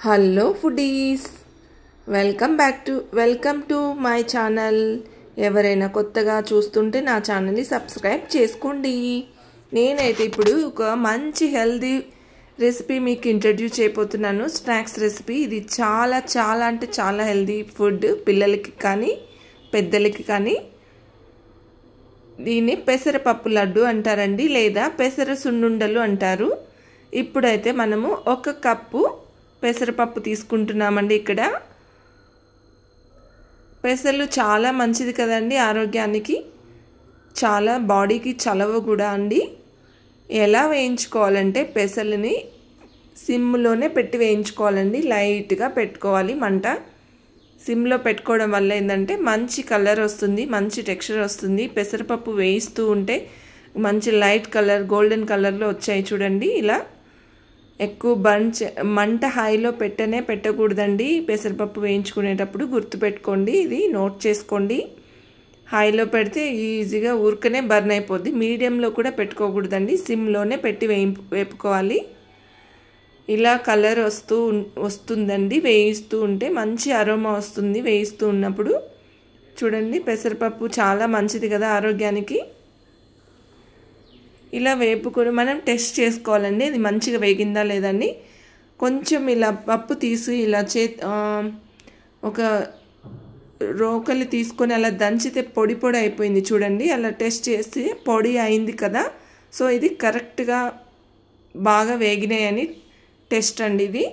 Hello foodies, welcome to my channel. ఎవరైనా కొత్తగా చూస్తుంటే నా ఛానల్ని సబ్స్క్రైబ్ చేసుకోండి. నేనైతే ఇప్పుడు ఒక మంచి హెల్దీ రెసిపీ మీకు ఇంట్రడ్యూస్ చేయబోతున్నాను. Snacks recipe. ఇది చాలా చాలా అంటే చాలా హెల్దీ ఫుడ్, పిల్లలకి కానీ పెద్దలకి కానీ. దీన్ని పెసరపప్పు లడ్డు అంటారండి, లేదా పెసర సున్నుండలు అంటారు. ఇప్పుడైతే మనము 1 కప్పు పెసరపప్పు తీసుకుంటున్నామండి. ఇక్కడ పెసలు చాలా మంచిది కదండి ఆరోగ్యానికి, చాలా బాడీకి చలవ కూడా అండి. ఎలా వేయించుకోవాలంటే పెసలని సిమ్లోనే పెట్టి వేయించుకోవాలండి. లైట్గా పెట్టుకోవాలి మంట. సిమ్లో పెట్టుకోవడం వల్ల ఏంటంటే మంచి కలర్ వస్తుంది, మంచి టెక్స్చర్ వస్తుంది. పెసరపప్పు వేయిస్తూ ఉంటే మంచి లైట్ కలర్, గోల్డెన్ కలర్లో వచ్చాయి చూడండి. ఇలా ఎక్కువ మంట హైలో పెట్టకూడదండి పెసరపప్పు వేయించుకునేటప్పుడు. గుర్తుపెట్టుకోండి, ఇది నోట్ చేసుకోండి. హైలో పెడితే ఈజీగా ఊరికనే బర్న్ అయిపోద్ది. మీడియంలో కూడా పెట్టుకోకూడదండి, సిమ్లోనే పెట్టి వేపుకోవాలి. ఇలా కలర్ వస్తుందండి వేయిస్తూ ఉంటే. మంచి అరోమా వస్తుంది వేయిస్తూ ఉన్నప్పుడు. చూడండి, పెసరపప్పు చాలా మంచిది కదా ఆరోగ్యానికి. ఇలా వేపుకొని మనం టెస్ట్ చేసుకోవాలండి, ఇది మంచిగా వేగిందా లేదని. కొంచెం ఇలా పప్పు తీసి ఇలా ఒక రోకలి తీసుకొని అలా దంచితే పొడి పొడి అయిపోయింది చూడండి. అలా టెస్ట్ చేసి పొడి అయింది కదా, సో ఇది కరెక్ట్గా బాగా వేగినాయని టెస్ట్ అండి ఇది.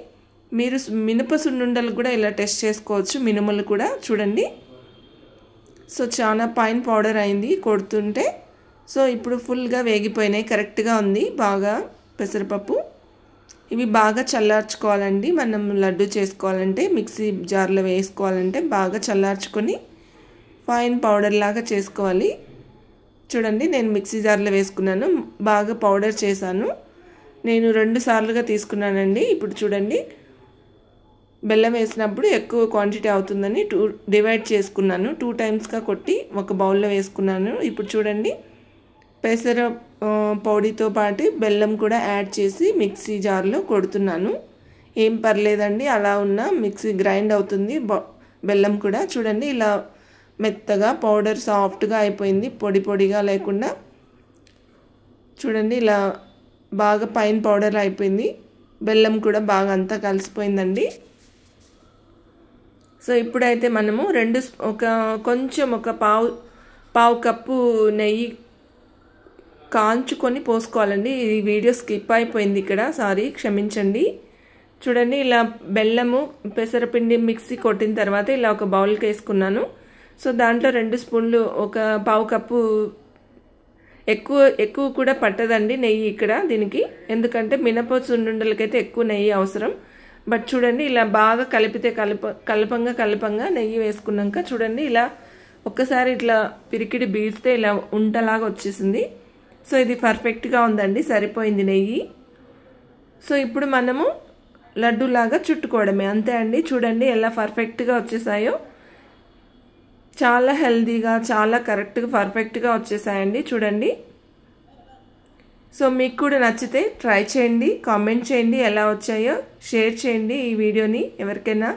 మీరు మినప సున్నుండలు కూడా ఇలా టెస్ట్ చేసుకోవచ్చు, మినుములు కూడా చూడండి. సో చాలా పైన పౌడర్ అయింది కొడుతుంటే. సో ఇప్పుడు ఫుల్గా వేగిపోయినాయి, కరెక్ట్గా ఉంది బాగా పెసరపప్పు. ఇవి బాగా చల్లార్చుకోవాలండి. మనం లడ్డు చేసుకోవాలంటే మిక్సీ జార్లో వేసుకోవాలంటే బాగా చల్లార్చుకొని ఫైన్ పౌడర్ లాగా చేసుకోవాలి. చూడండి, నేను మిక్సీ జార్లో వేసుకున్నాను, బాగా పౌడర్ చేశాను. నేను 2 సార్లుగా తీసుకున్నానండి. ఇప్పుడు చూడండి, బెల్లం వేసినప్పుడు ఎక్కువ క్వాంటిటీ అవుతుందని డివైడ్ చేసుకున్నాను. 2 టైమ్స్గా కొట్టి ఒక బౌల్లో వేసుకున్నాను. ఇప్పుడు చూడండి, పెసర పొడితో పాటు బెల్లం కూడా యాడ్ చేసి మిక్సీ జార్లో కొడుతున్నాను. ఏం పర్లేదండి, అలా ఉన్న మిక్సీ గ్రైండ్ అవుతుంది. బెల్లం కూడా చూడండి ఇలా మెత్తగా పౌడర్ సాఫ్ట్గా అయిపోయింది, పొడి పొడిగా లేకుండా. చూడండి ఇలా బాగా పైన పౌడర్ అయిపోయింది. బెల్లం కూడా బాగా అంతా కలిసిపోయిందండి. సో ఇప్పుడైతే మనము ఒక పావు కప్పు నెయ్యి కాంచుకొని పోసుకోవాలండి. ఈ వీడియో స్కిప్ అయిపోయింది ఇక్కడ, సారీ, క్షమించండి. చూడండి, ఇలా బెల్లము పెసరపిండి మిక్సీ కొట్టిన తర్వాత ఇలా ఒక బౌల్కి వేసుకున్నాను. సో దాంట్లో 2 స్పూన్లు, ఒక పావు కప్పు, ఎక్కువ కూడా పట్టదండి నెయ్యి ఇక్కడ దీనికి, ఎందుకంటే మినప సున్నుండలకైతే ఎక్కువ నెయ్యి అవసరం. బట్ చూడండి, ఇలా బాగా కలిపితే కలపంగా నెయ్యి వేసుకున్నాక చూడండి ఇలా ఒక్కసారి ఇట్లా పిరికిడి బీడితే ఇలా ఉంటలాగా వచ్చేసింది. సో ఇది పర్ఫెక్ట్గా ఉందండి, సరిపోయింది నెయ్యి. సో ఇప్పుడు మనము లడ్డూలాగా చుట్టుకోవడమే, అంతే అండి. చూడండి ఎలా పర్ఫెక్ట్గా వచ్చేసాయో, చాలా హెల్దీగా, చాలా కరెక్ట్గా పర్ఫెక్ట్గా వచ్చేసాయండి చూడండి. సో మీకు కూడా నచ్చితే ట్రై చేయండి, కామెంట్ చేయండి ఎలా వచ్చాయో, షేర్ చేయండి ఈ వీడియోని ఎవరికైనా.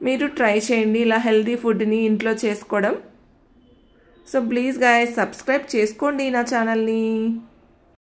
మీరు ట్రై చేయండి ఇలా హెల్దీ ఫుడ్ని ఇంట్లో చేసుకోవడం. సో ప్లీజ్ గాయ్స్, సబ్స్క్రైబ్ చేసుకోండి నా ఛానల్ని.